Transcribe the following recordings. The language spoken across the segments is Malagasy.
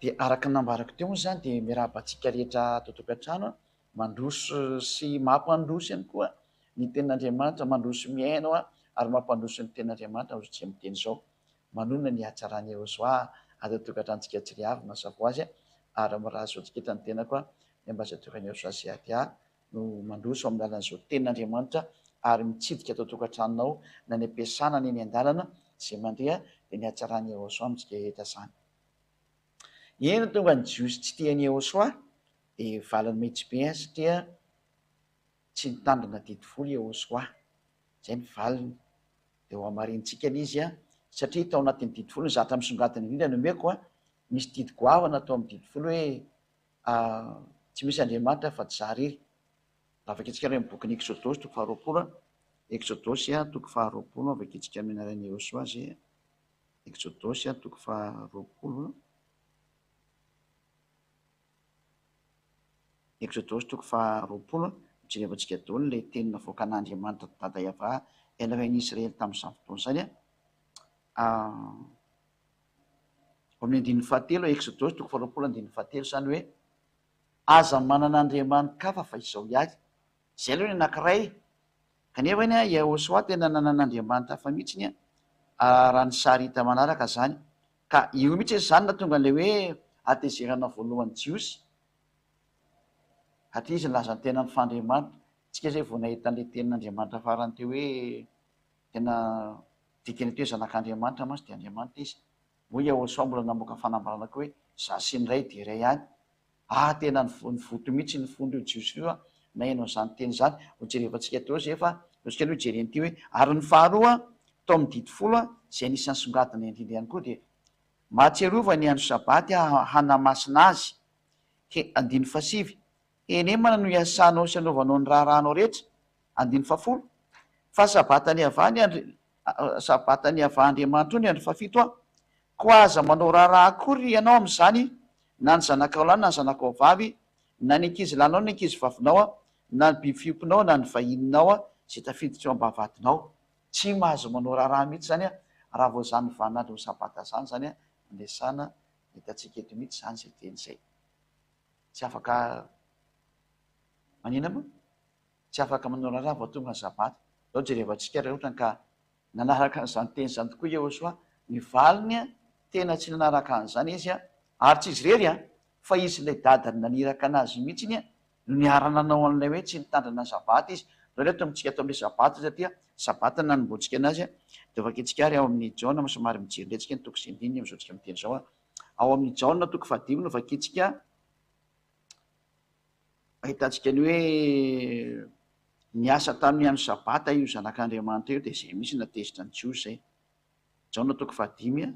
Dia araka nambarako teo moa zany dia mirabantsika rehetra totokantrano mandroso sy mampandroso ihany koa ny tenin'Andriamanitra, mandroso miaino ary mampandroso ny tenin'Andriamanitra ozy amin'ny teny izao. Manonona ny hatsarany Yehosoa ato tokantrantsika tsy ry avy mazava ho azy ary mirazo antsika eto ny tena koa ny ambasadorany Yehosoa sy adia no mandroso amin'ny alalan'izao tenin'Andriamanitra ary mitsidika ato tokantranonao na ny ampiasana ny eny an-dalana izay mandeha dia ny hatsarany Yehosoa amintsika rehetra izany. Eny tonga ny jiosy tsy tian'i Yehosoa dia valiny mihitsy be satria tsy nitandrina didy folo Yehosoa, izay ny valiny. Dia ho hamarintsika izy satria tao anatin'ny didy folo ny zatra misongadina indrindra no omeko misy didy goavana tao amin'ny didy folo hoe tsy misy Andriamanitra fa tsy zahariry. Avakitsika hoe amin'ny bokin'ny Exodosy toko faharoapolo, Exodosy toko faharoapolo, avakitsika amin'ny anaran'i Yehosoa zay Exodosy toko faharoapolo, Exodosy toko faharoapolo, mijerevantsika daholo ilay teny navoaka an'Andriamanitra dada Iavà ela hoe n'Israely tamin'izany fotoana izany amin'ny andininy fahatelo, Exodosy toko faharoapolo andininy fahatelo izany hoe aza manana andriamanikafa fa izao ihany. Izay aloha ny anankiray kanefa iny Yehosoa tena nanan'Andriamanitra hafa mihitsiny raha ny sary hita manaraka zany, ka io mihitsy izany nahatonga an'ilay hoe atezerana voalohany jiosy atria izy nilaza ny tenan'ny fandriamanitra. Tsika zay vao nahita an'ilay tenin'Andriamanitra farany teo hoe tena dikany teo zanak'Andriamanitra mantsy dia Andriamanitra izy. Moa Yehosoa mbola namoaka fanambarana koa hoe za sy ny ray dia iray ihany. Tena nivoto mihitsy ny fondro io jiosy io nahaino an'izany teny izany. Hojerevantsika teo zay fa otsika aloha jereny hoe ary ny faharoa tao amin'ny didy folo izay anisan'ny songadina indrindra ihany koa dia mahatsiarova ny andro sabaty hanamasina azy. Ke andiny fasivy enemana no iasanao sy anaovanao ny raharahanao rehetra. Andiny fafolo fa sabatany avà Andriamanitra io ny andro fafito ko aza manao raharaha akory ianao amin'izany, na ny zanakao lahy na ny zanakao vavy, na ny ankizy lanao ny ankizy vavinao, na ny biby fiopinao na ny vahininao zay tafiditra eo am-bavahadinao. Tsy mahazo manao raharaha mihitsy zany raha vao zany vanandro sabata zany zany andesana hitatsika eto mihitsy zany zay teny izay. Tsy afaka manina moa, tsy afaka manao raharaha vao tonga ny sabata. Zao jerevantsika raha ohatra ka nanaraka an'izany teny izany tokoa Yehosoa, ny valiny tena tsy nanaraka an'izany izy ary tsy izy rery fa izy ilay dadany naniraka anazy mihitsy iny no niara-nanao an'ilay hoe tsy nitandrina ny sabata izy. Zao reto amintsika ato amin'ilay sabata satria sabata nanomboantsika anazy dia vakitsika ary ao amin'ny Jaona somary mijery letsika ny toko sy andininy amin'izao tsika miteny izao ao amin'ny Jaona toko fahadimy no vakitsika ahitantsika ny hoe niasa tamin'ny andro sabata io zanak'Andriamanitra io dia izay misy natezitra ny jiosy zay. Jaona toko fahadimy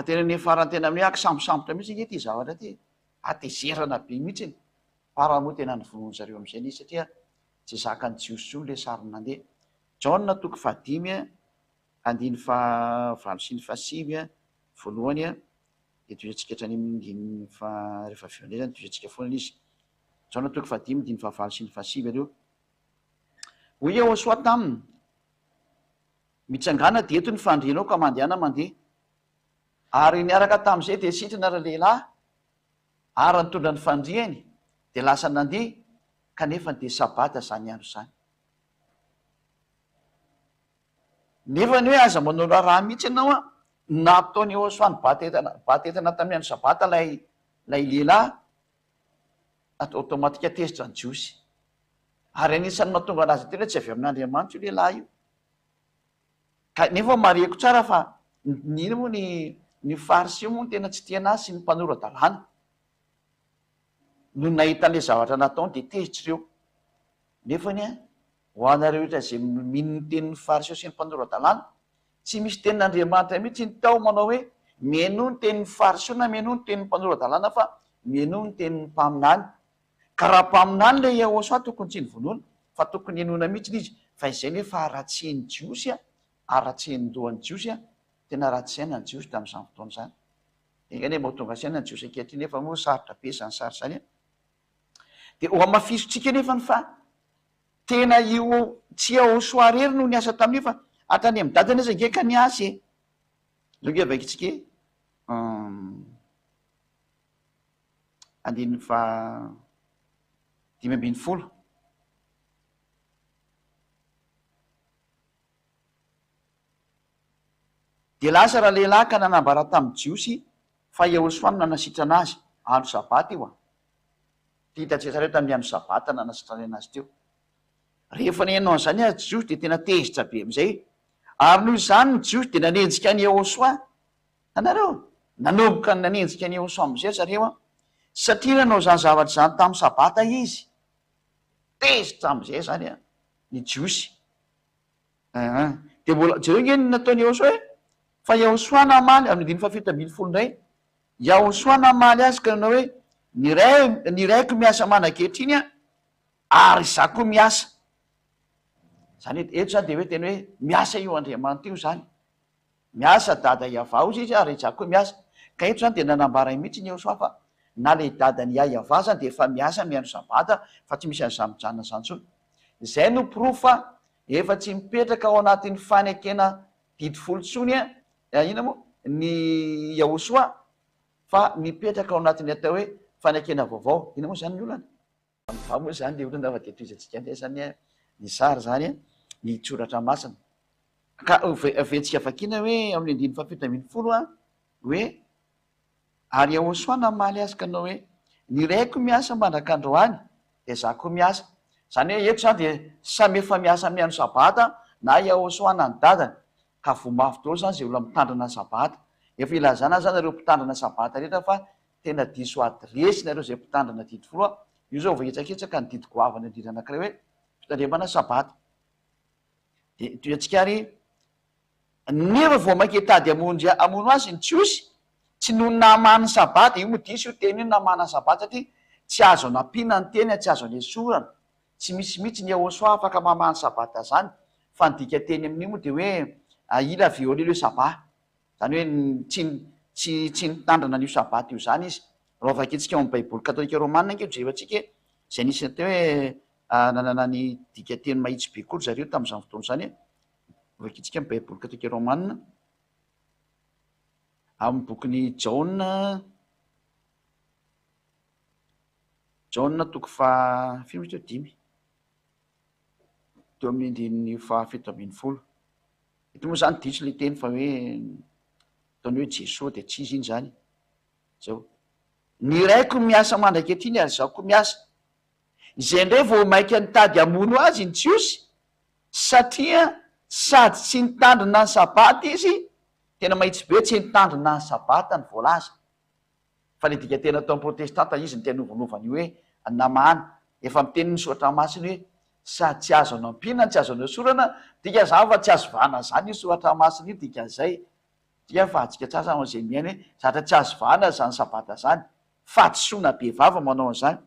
tena ny farany tena amin'ny sambosambotra mihitsy ity zavatra ty, atezerana be mihitsy iny. Para moa tena nivonoany zareo amin'izay izy satria tsy zakany jiosy io ilay sary nandeha. Jaona toko fahadimy andiny fahavalo sy ny fahasivy voalohany dia toizantsika hatrany amin'ny rehefa vionezany toizantsika foana izy. Jaona toko fahadimy andiny fahavalo sy ny fahasivy aleo. Hoy Yehosoa taminy, mitsangana dia eto ny fandrianao ka mandehana mandeha. Ary niaraka tamin'izay dia sitrana lehilahy ary nitondra ny fandriany dia lasa nandeha kanefa dia sabata zany andro zany. Nefa ny hoe aza manao raharaha mihitsy ianao nataony Yehosoa ny batetana tamin'ny andro sabata lay lehilahy automatika tezitra ny jiosy. Ary anisan'ny mahatonga anazy tena tsy avy amin'Andriamanitra io lehilahy io. Nefa mareko tsara fa nino moa ny farisy io moa tena tsy tiana azy sy ny mpanoran-dalàna no nahita an'ilay zavatra nataony dia tezitra eo. Nefany ho anareo rehetra izay mino ny tenin'ny farisy sy ny mpanoran-dalàna, tsy misy tenin'Andriamanitra mihitsy ny tao manao hoe mihaino ny tenin'ny farisy na mihaino ny tenin'ny mpanoran-dalàna fa mihaino ny tenin'ny mpaminany. Ka raha mpaminany ilay Yehosoa tokony tsy nyvonoana fa tokony henona mihitsy izy. Fa izay nefa aratseny jiosy aratseny dohan'ny jiosy tena ratsy saina ny jiosy tamin'izany fotoana izany. Engany mahatonga saina ny jiosy ankehitriny nefa moa sarotra be izany sary izany. Dia ho amafisontsika nefa ny fa tena io tsy aosoarery no ny asa tamin'io fa atany amin'ny dadany aza ngeka ny asy zao nge vaikitsika andiny fa 5 de lasa raha lehilahy ka nanambara tamin'ny jiosy fa Ehosoa no nanasitrana azy andro sabata io ty hitantsika tamin'ny andro sabata nanasitrana anazy teo. Rehefa nenao an'izany jiosy de tena tezitra be am'izay ary noho izany ny jiosy de nanenjika ny Ehosoa. Anareo nanomboka ny nanenjika ny Ehosoa am'izay zareo satria nanao zany zavatra zany tamin'ny sabata izy tezitra am'izay zany ny jiosy. De mbola jereo nge nataony Ehosoa fa Ehosoa namaly amin'ny 720 indray Ehosoa namaly azy ka nanao hoe ny raiko miasa manakehitriny ary za koa miasa. Zany eto zany de hoe tena hoe miasa io Andriamanitra io zany, miasa dada Iavao izy ary za koa miasa. Ka eto zany de nanambara mihitsy ny Ehosoa fa na le dadany Iavao zany de efa miasa miandro sabata fa tsy misy an'izany mijanona zany tsony. Zay no proof fa efa tsy mipetraka ao anatin'ny fanekena didifolo tsony ina moa ny Ehosoa fa mipetraka ao anatin'ny atao hoe fanekena vaovao. Ina moa zany ny olana va moa zany le olana fa de toizatsika ndray zany ny sary zany ny tsoratra masina ka ventsika vakina hoe amin'ny 720 hoe ary Ehosoa namaly azy ka nanao hoe ny raiko miasa mandrak'androany de za koa miasa. Zany hoe eto zany de samy efa miasa amin'ny andro sabata na Ehosoa na ny dadany ka vomafy daholo zany zay olona mitandrina sabata. Efa ilazana zany nareo mpitandrina sabata rehetra fa tena diso adresy nareo zay mpitandrina didifolo io zao vaitsaketsaka ny didy goavana indrindra anankiray hoe fitandremana sabata. De toy-atsika ary nefa vao mainka tady amono azy ny jiosy tsy noho namana sabata io modisy io teny io namana sabata satria tsy azo anampiana ny teny tsy azo any esorana tsy misy mihitsy ny Ehosoa afaka mamany sabata zany fa nidika teny amin'io moa de hoe ila viole le sabata zany hoe tsy nitandrina an'io sabata io zany izy. Raha vakitsika ao amin'ny baiboly katolika romanina nge jevatsika zay nisy teo hoe nanana ny dika teny mahitsy be kory zareo tamin'izany fotoana zany vakitsika amin'ny baiboly katolika romanina amin'ny bokiny Jaona toko fa firy mihitsy 5 teo amin'ny andininy 720. Eto moa zany diso le teny fa hoe ataony hoe Jesosy de tsy izy iny zany zao ny raiko miasa mandrakehitriny ary zaho koa miasa. Izay ndray vao mainka nitady amono azy ny jiosy satria sady tsy nitandrina ny sabata izy tena mahitsy be tsy nitandrina ny sabata ny voalaza fa le dika tena atao protestanta izy ny tena novonovany hoe namana efa miteny ny soratra masiny hoe sady tsy azo anampina tsy azo anasorana dika zany fa tsy azo vana zany io soratra masiny io dika zay dia fa atsika tsasa zay miaina hoe zatra tsy azo vana zany sabata zany fatsoana be vava manao an'izany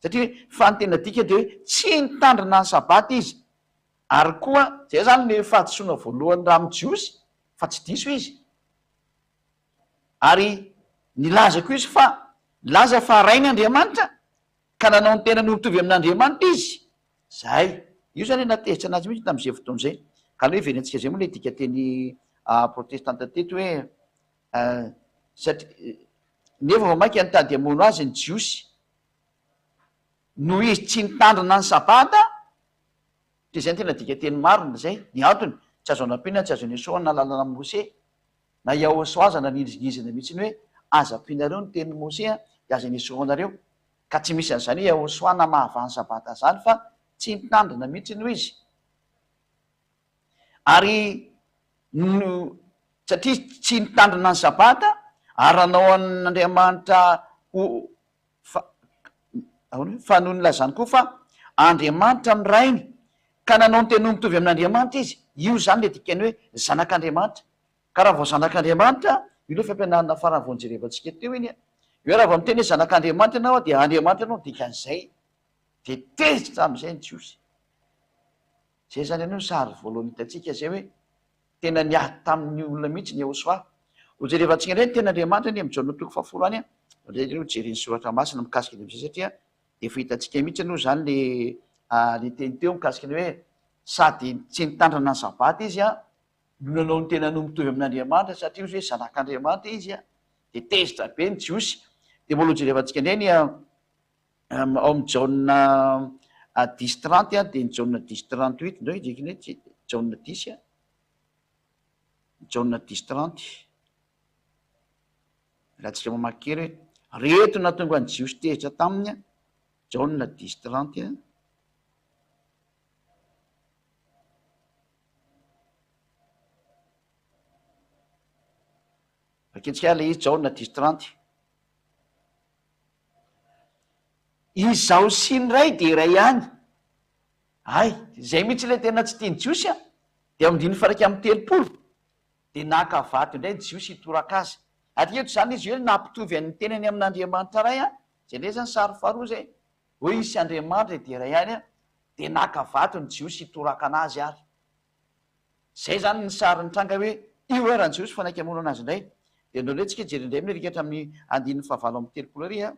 satria fa ny tena dika de hoe tsy nitandrina ny sabata izy ary koa zay zany le fahadisoana voalohany raha mijiosy fa tsy diso izy ary nilaza koa izy fa laza fa rainy Andriamanitra ka nanao ny tena no mitovy amin'Andriamanitra izy zay io zany natezitra anazy mihitsy tamin'izay fotoana zay ka le hoe verentsika zay moa le dika teny protestanta teto hoe satria nefa vao mainka nitady amono azy ny jiosy no izy tsy nitandrina ny sabata de zay ny tena dika teny marina zay ny antony tsy azo anampina tsy azo nesoana na lalana amin'ny Mose na Ehosoa aza nanindrinizana mihitsy ny hoe aza ampinareo ny tenin'ny Mose de aza nesoanareo ka tsy misy an'izany hoe Ehosoa na mahavany sabata zany fa tsy nitandrina mihitsy noho izy ary no satria tsy nitandrina ny sabata ary anao an'Andriamanitra fa noho ny lazany koa fa Andriamanitra ny rainy ka nanao ny tena mitovy amin'Andriamanitra izy io zany le dikany hoe zanak'Andriamanitra. Ka raha vao zanak'Andriamanitra io le fampianarana farany vao nijerevantsika teo iny hoe raha vao miteny hoe zanak'Andriamanitra ianao de Andriamanitra anao dikan'izay de tezitra am'izay ny jiosy. Zay zany anao sary voalohany hitantsika zay hoe tena niady tamin'ny olona mihitsy ny Ehosoa. Hojerevantsika indray ny ten'Andriamanitra ny amin'ny Jaona toko 10 any zay jereny soratra masina mikasika am'izay satria efa hitantsika mihitsy aloha zany le ny teny teo mikasika ny hoe sady tsy nitandrana ny sabata izy a no nanao ny tena no mitovy amin'Andriamanitra satria izy hoe zanak'Andriamanitra izy a de tezitra be ny jiosy. De mbola jerevantsika indray ao amin'ny jauna 10:30 a de ny jauna 10:38 ndray ndrekiny hoe tsy jauna 10 a jauna 10:30 raha tsika mamaky kely hoe reto na tonga ny jiosy tezitra taminy a jauna 10:30 a vaketsika le izy jauna 10:30 izaho sy ny ray de iray ihany ay zay mihitsy le tena tsy tiany jiosy a de amindiny faraka amin'ny 30 de naka vato indray jiosy hitoraka azy atreto zany izy hoe nampitovy an'ny tenany amin'Andriamanitra ray a zay ndray zany sary faharoa zay hoe isy Andriamanitra de iray ihany a de naka vato ny jiosy hitoraka anazy ary zay zany ny sary nitranga hoe io raha ny jiosy fanaiky amono anazy indray de ndreo ndray tsika jery indray amin'ny rikatra amin'ny 9:30 ary a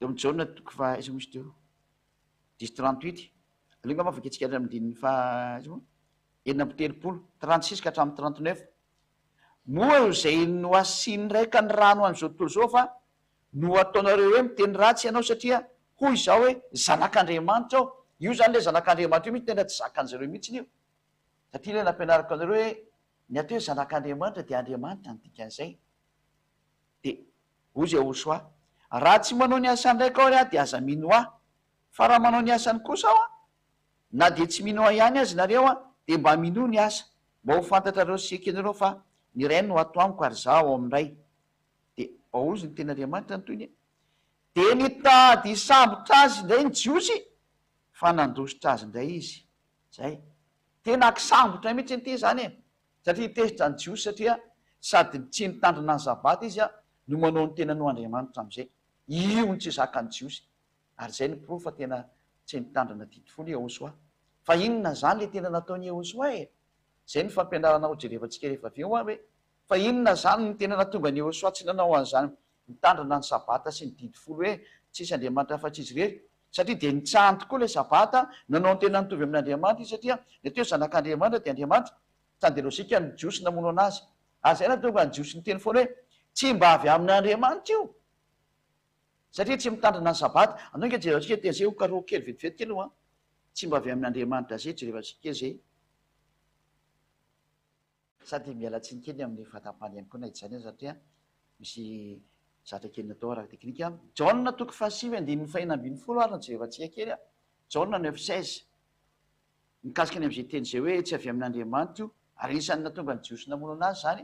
de amin'ny jauna toko fa isa misy teo 10:38 aleo ngamba vaketsika amin'ny fa enina amby 30 36 ka hatramin'ny 39 moa zay no asiny raika ny rano an'izao tontolo zao fa no ataonareo hoe miteny ratsy ianao satria hoy izao hoe zanak'Andriamanitra ao io zany le zanak'Andriamanitra io mihitsy tena tsy zakan'zareo mihitsy io satria le nampianarako anareo hoe ny atao hoe zanak'Andriamanitra de Andriamanitra ny dikan'izay de hoy zay osoa raha tsy manao ny asany raika ao ary a de aza mino ahy fa raha manao ny asany kosa aho a na de tsy mino ahy ihany azy nareo a de mba mino ny asa mba ho fantatrareo sekenareo fa ny ray no ato amiko ary za ao amin'ray de baozy ny tena Andriamanitra ny toyny de nitady sambotra azy indray ny jiosy fa nandositra azy indray izy zay tena kisambotra mihitsy ny ty zany e satria tezitra ny jiosy satria sady tsy nitandrina ny sabata izy a no manao ny tena no Andriamanitra am'izay io ny tsy zaka ny jiosy ary zay ny pro fa tena tsy nitandrina dity fony Ehosoa fa inona zany le tena nataony Ehosoa e zay ny fampianarana ho jerevantsika rehefa avy eo a hoe fa inona zany ny tena natonga ny Ehosoa tsy nanao an'izany mitandrina ny sabata sy ny dity folo hoe tsisy Andriamanitra afa-tsy izy rery satria de nitsahany tokoa le sabata nanao ny tena nitovy amin'Andriamanitra izy satria ny teo zanak'Andriamanitra de Andriamanitra tandelosika ny jiosy namono anazy ary zay natonga ny jiosy ny teny foana hoe tsy mba avy amin'Andriamanitra io satria tsy mitandrina ny sabata anao inga jerevantsika teny zay ho karoa kely vetivety kely io a tsy mba avy amin'Andriamanitra zay jerevantsika zay sady miala tsiny kely amin'ny fatampany ihany koa na itsany satria misy zatra kely natao araky teknika jauna toko fahasivy andininy fahinambiny folo ary ny jerevantsika kely a jauna 9:16 mikasika any am'izay teny zay hoe tsy avy amin'Andriamanitra io ary isan'ny natonga ny jiosy namono anazy zany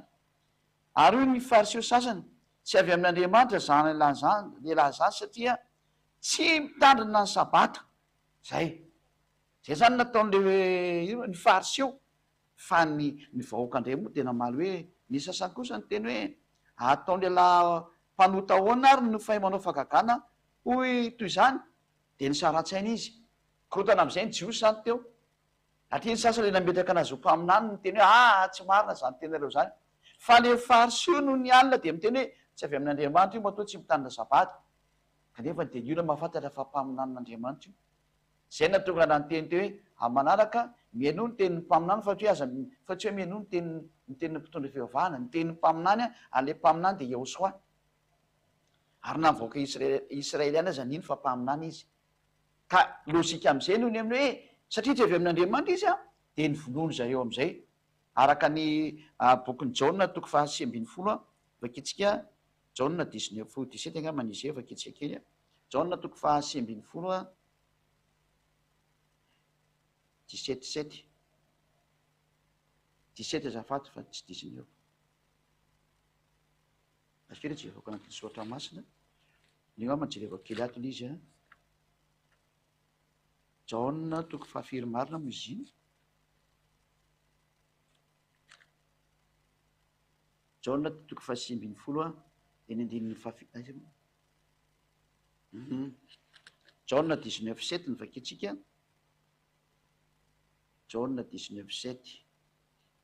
ary io ny fariseo sasany tsy avy amin'Andriamanitra zany lehilahy zany satria tsy mitandrina ny sabata zay zany nataon'le io ny fariseo fa ny vahoaka indray moa tena maly hoe ny sasany kosa ny teny hoe ataon'lehilahy mpanota ahoana ary no fahay manao fagagana hoy toy izany de ny saratsaina izy korotana am'izay ny jiosy zany teo atria ny sasany le nametraka anazy ho mpaminany ny teny hoe tsy marina zany tenareo zany fa le fariseo no ny alina de miteny hoe tsy avy amin'Andriamanitra io matoa tsy mitandrina sabata kanefa de io na mahafantatra fa mpaminan'Andriamanitra io zay natonga ana ny teny teo hoe amanaraka miaino ny tenin'ny mpaminany fa tsy fa tsy hoe miaino ny tenin'ny mpitondra fivavahana ny tenin'ny mpaminany a ale mpaminany de Ehosoa ary na mivoaka Israeliana zany iny fa mpaminany izy ka lozika am'izay noho ny amin'ny hoe satria tsy avy amin'Andriamanitra izy a de ny vonono zareo am'izay araka ny bokyny jauna toko fahasy ambiny folo a vaketsika jauna 19:17 angamba n'izy eo vaketsika kely a jauna toko fahasy ambiny folo a 17 azafato fa tsy 19 askely jerevako anatin'ny soratra masina ny ngamba jerevako kely ato l izy a jauna toko fahafiry marina mo izy iny jauna toko fahasy ambiny folo a de ny andininy jauna 19:7 ny vaketsika jauna 19:7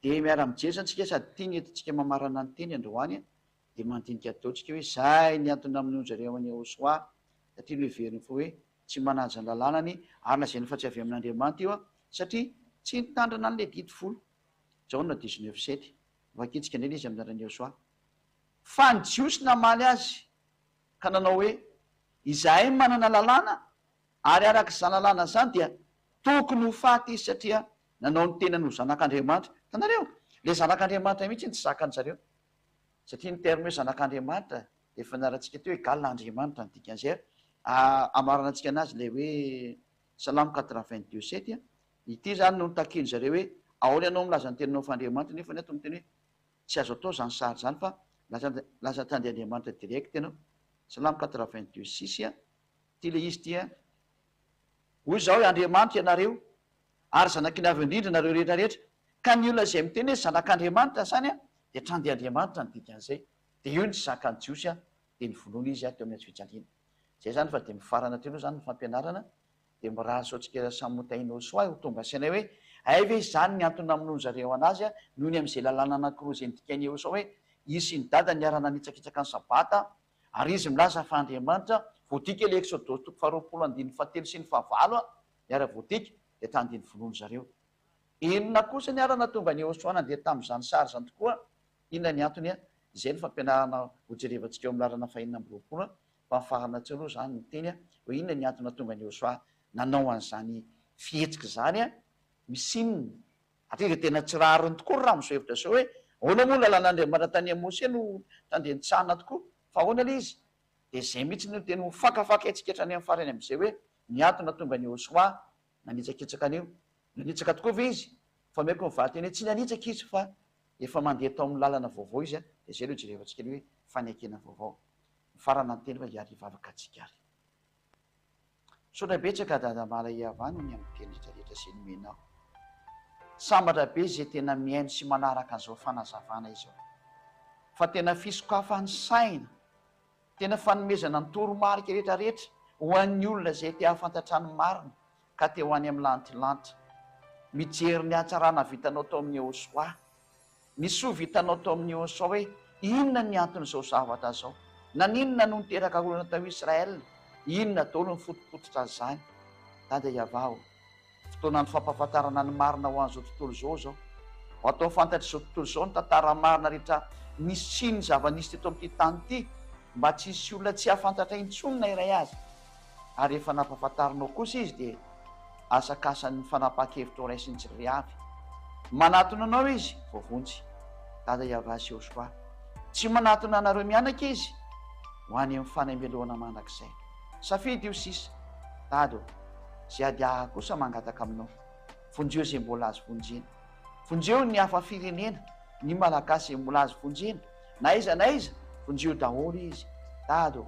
de miara mijery zany tsika sady tia ny entintsika mamarana ny teny androany dia mandinika ataontsika hoe zay ny antony amin'ny zareo any Ahosoa, satria no heveriny fo hoe tsy manaja ny lalànany ary lazainy fa tsy avy amin'Andriamanitra io satria tsy nitandrina an'le didy folo. Jaona 19:7. Vakitsika indrindra izy amin'ny alalan'ny Ahosoa. Fa ny jiosy namaly azy ka nanao hoe izahay manana lalàna ary araka izany lalàna zany dia tokony ho faty izy satria nanao ny tenany ho zanak'Andriamanitra. Tanareo, le zanak'Andriamanitra mihitsy ny tsy zakan'ny zareo, satria ny terme hoe zanak'Andriamanitra dia fanarantsika teo hoe galin'Andriamanitra ny dikan'izay. Amaranantsika anazy le hoe Salamo 82:7. Ity zany no takiny zareo hoe ahoana ianao milaza ny teninao fa Andriamanitra nefa ny ato miteny hoe tsy azo atao zany sary zany fa laza tany Andriamanitra direct ianao. Salamo 82:6. Ty le izy tia hoy zao hoe Andriamanitra ianareo ary zanaky ny avy indrindra nareo rehetra rehetra, ka ny olona izay miteny hoe zanak'Andriamanitra zany dia trano Andriamanitra ny dikan'izay. Dia io ny zakany jiosy dia ny vonoana izy teo amin'ny Atsofijaliana. Zay zany fa dia mifarana teo aloha zany ny fampianarana dia miraso antsika samy motaina Ahosoa ho tonga sainay hoe ay ve zany ny antony namonoana zareo anazy noho ny amin'izay lalàna anankiroa izay nodikainy Ahosoa hoe izy sy ny dada niarana nitsakitsaka ny sabata ary izy milaza fa Andriamanitra. Voadika le Exodus 2:7 sy ny 9 niara voadika dia tandiny vonoana zareo. Inona kosa ny arana tonga ny Ahosoa nandeha tamin'izany sary zany tokoa? Inona ny antony? Izay ny fampianarana ho jerevantsika eo amin'ny lalana fahinana amby roapolo fa mifarana tsy aloha zany ny teny hoe inona ny antony tonga ny Ahosoa nanao an'izany fihetsika zany misinina. Atria dia tena tsy rariny tokoa raha miso hevitra zao hoe ahoana moa lalàn'Andriamanitra tany Mose no tandentsaana tokoa, fa ahoana le izy? Dia zay mihitsy no teny ho fakafaka antsika hatrany amin'ny farany amin'izay hoe ny antony tonga ny Ahosoa nanitsakitsaka an'io. Nanitsaka tokoa ve izy? Fa maiko mivady teny hoe tsy nanitsaka izy fa efa mandeha tao amin'ny lalana vaovao izy dia zay no jerevantsika hoe fanekena vaovao. Mifarana ny teny fa hiary hivavaka antsika ary. Saotra betsaka dada mala iavana ny amin'ny teny rehetrarehetra sy ny menao. Sambatra be izay tena mihaino sy manaraka an'izao fanazavana izao. Fa tena fisokafan'ny saina, tena fanomezana ny toromarika rehetrarehetra ho an'ny olona izay te hahafantatra ny marina ka te ho any amin'ny lantilanitra. Mijery ny hatsarana vitanao tao amin'ny Ahosoa, ny soa vitanao tao amin'ny Ahosoa hoe inona ny anton'izao zavatra zao, naninona no niteraka olona tao Israel, inona daholo ny fotopototra zany. Dada iavao, fotoana ny fampahafantarana ny marina ho an'izao tontolo zao atao fantatry izao tontolo zao ny tantara marina rehetra nisy sy ny zava-nisy teto amin'ity tany ity, mba tsy hisy olona tsy hafantatra intsony na iray azy. Ary efa nampahafantarinao kosa izy dia asakasan'ny fanapahan-kevitra ray sy ny tsiry avy. Manatona anao izy voavonjy. Dada iavao sy Ahosoa, tsy manatona anareo mianaka izy ho any amin'ny fanameloana mandrakizay. Safidy io sisa dado zay adia kosa mangataka aminao, vonjeo izay mbola azo vonjena, vonjeo ny hafa firenena, ny malagasy mbola azo vonjena, na iza vonjeo daholo izy. Dado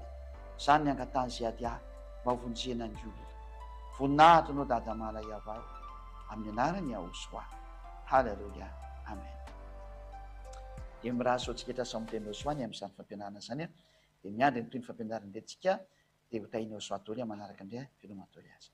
zany ny angatany zay adia mba vonjena ny olona. Voninahitra anao dada mala iavao amin'ny anarany Ahosoa. Halleluja, amen. Dia miraso antsika etra samy teny Ahosoa ny amin'izany fampianarana zany dia miandry ny toy ny fampianarana ntsika dia ho tahiny Ahosoa tory manaraka indray veloma tory azy.